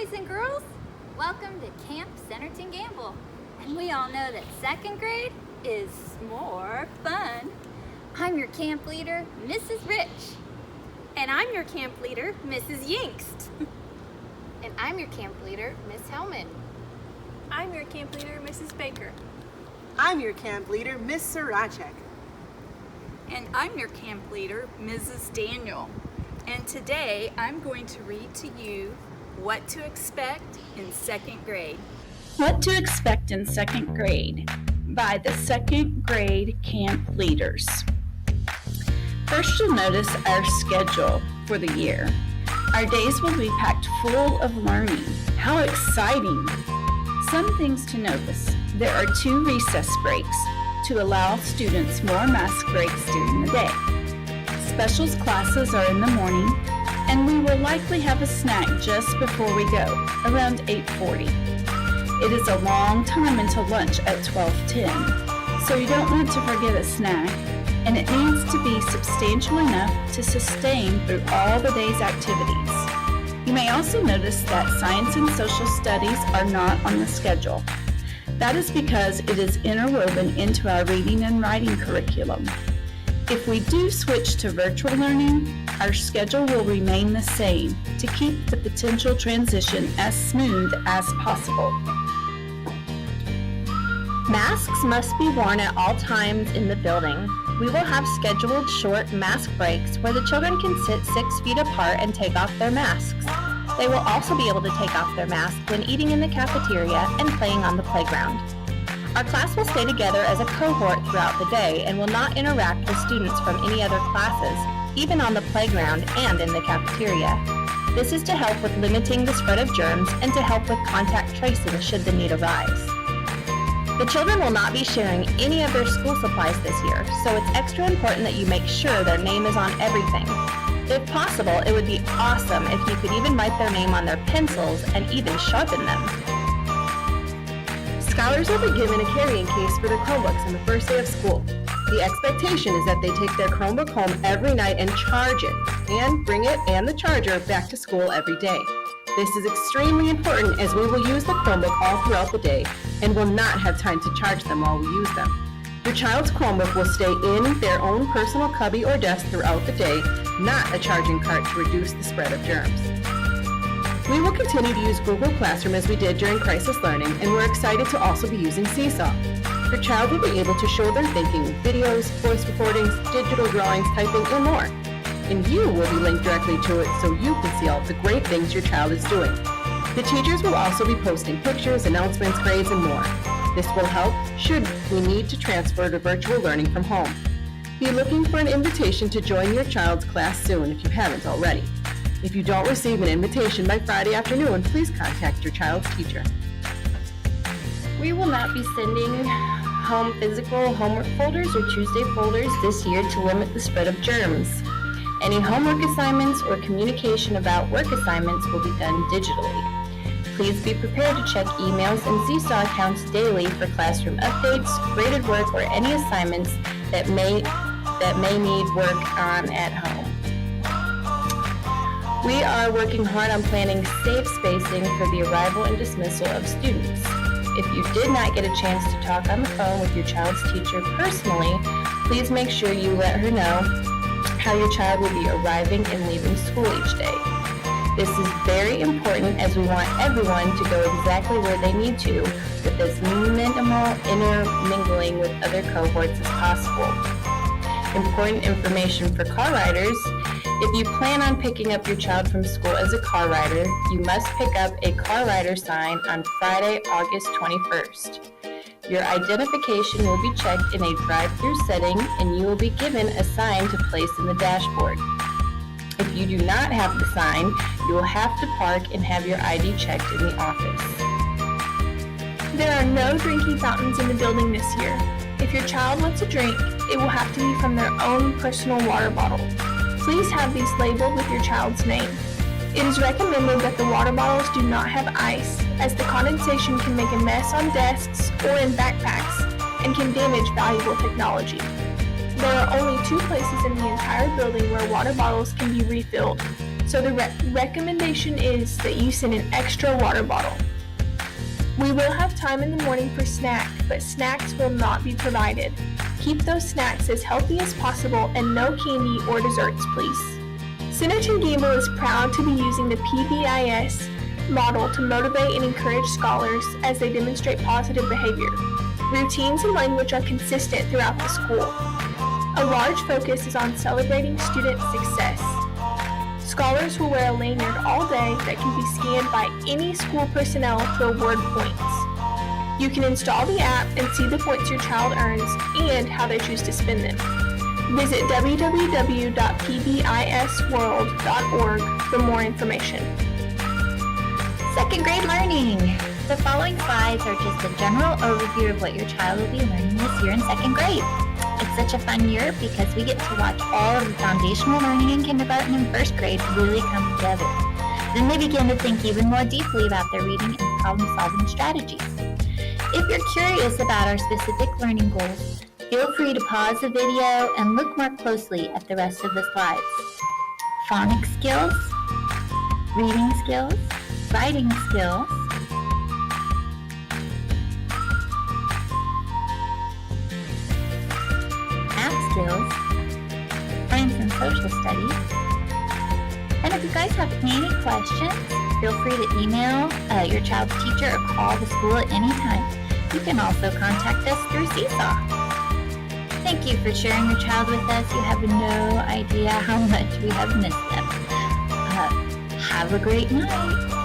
boys and girls. Welcome to Camp Centerton Gamble. And we all know that second grade is more fun. I'm your camp leader, Mrs. Rich. And I'm your camp leader, Mrs. Yinkst. And I'm your camp leader, Miss Hellman. I'm your camp leader, Mrs. Baker. I'm your camp leader, Miss Sarachek. And I'm your camp leader, Mrs. Daniel. And today I'm going to read to you What to Expect in Second Grade. What to Expect in Second Grade by the second grade camp leaders. First, you'll notice our schedule for the year. Our days will be packed full of learning. How exciting! Some things to notice. There are 2 recess breaks to allow students more mask breaks during the day. Specials classes are in the morning, and we will likely have a snack just before we go, around 8:40. It is a long time until lunch at 12:10, so you don't want to forget a snack, and it needs to be substantial enough to sustain through all the day's activities. You may also notice that science and social studies are not on the schedule. That is because it is interwoven into our reading and writing curriculum. If we do switch to virtual learning, our schedule will remain the same to keep the potential transition as smooth as possible. Masks must be worn at all times in the building. We will have scheduled short mask breaks where the children can sit 6 feet apart and take off their masks. They will also be able to take off their mask when eating in the cafeteria and playing on the playground. Our class will stay together as a cohort throughout the day and will not interact with students from any other classes, even on the playground and in the cafeteria. This is to help with limiting the spread of germs and to help with contact tracing should the need arise. The children will not be sharing any of their school supplies this year, so it's extra important that you make sure their name is on everything. If possible, it would be awesome if you could even write their name on their pencils and even sharpen them. Scholars will be given a carrying case for their Chromebooks on the first day of school. The expectation is that they take their Chromebook home every night and charge it, and bring it and the charger back to school every day. This is extremely important as we will use the Chromebook all throughout the day and will not have time to charge them while we use them. Your child's Chromebook will stay in their own personal cubby or desk throughout the day, not a charging cart to reduce the spread of germs. We will continue to use Google Classroom as we did during crisis learning, and we're excited to also be using Seesaw. Your child will be able to show their thinking with videos, voice recordings, digital drawings, typing, and more. And you will be linked directly to it so you can see all the great things your child is doing. The teachers will also be posting pictures, announcements, grades, and more. This will help should we need to transfer to virtual learning from home. Be looking for an invitation to join your child's class soon if you haven't already. If you don't receive an invitation by Friday afternoon, please contact your child's teacher. We will not be sending home physical homework folders or Tuesday folders this year to limit the spread of germs. Any homework assignments or communication about work assignments will be done digitally. Please be prepared to check emails and Seesaw accounts daily for classroom updates, graded work, or any assignments that may need work on at home. We are working hard on planning safe spacing for the arrival and dismissal of students. If you did not get a chance to talk on the phone with your child's teacher personally, please make sure you let her know how your child will be arriving and leaving school each day. This is very important as we want everyone to go exactly where they need to with as minimal intermingling with other cohorts as possible. Important information for car riders. If you plan on picking up your child from school as a car rider, you must pick up a car rider sign on Friday, August 21st. Your identification will be checked in a drive-through setting and you will be given a sign to place in the dashboard. If you do not have the sign, you will have to park and have your ID checked in the office. There are no drinking fountains in the building this year. If your child wants a drink, it will have to be from their own personal water bottle. Please have these labeled with your child's name. It is recommended that the water bottles do not have ice, as the condensation can make a mess on desks or in backpacks and can damage valuable technology. There are only 2 places in the entire building where water bottles can be refilled. So the recommendation is that you send an extra water bottle. We will have time in the morning for snack, but snacks will not be provided. Keep those snacks as healthy as possible and no candy or desserts, please. Centerton Gamble is proud to be using the PBIS model to motivate and encourage scholars as they demonstrate positive behavior. Routines and language are consistent throughout the school. A large focus is on celebrating student success. Scholars will wear a lanyard all day that can be scanned by any school personnel to award points. You can install the app and see the points your child earns and how they choose to spend them. Visit www.pbisworld.org for more information. Second grade learning. The following slides are just a general overview of what your child will be learning this year in second grade. It's such a fun year because we get to watch all of the foundational learning in kindergarten and first grade really come together. Then they begin to think even more deeply about their reading and problem-solving strategies. If you're curious about our specific learning goals, feel free to pause the video and look more closely at the rest of the slides. Phonics skills, reading skills, writing skills, skills, science and social studies. And if you guys have any questions, feel free to email your child's teacher or call the school at any time. You can also contact us through Seesaw. Thank you for sharing your child with us. You have no idea how much we have missed them. Have a great night.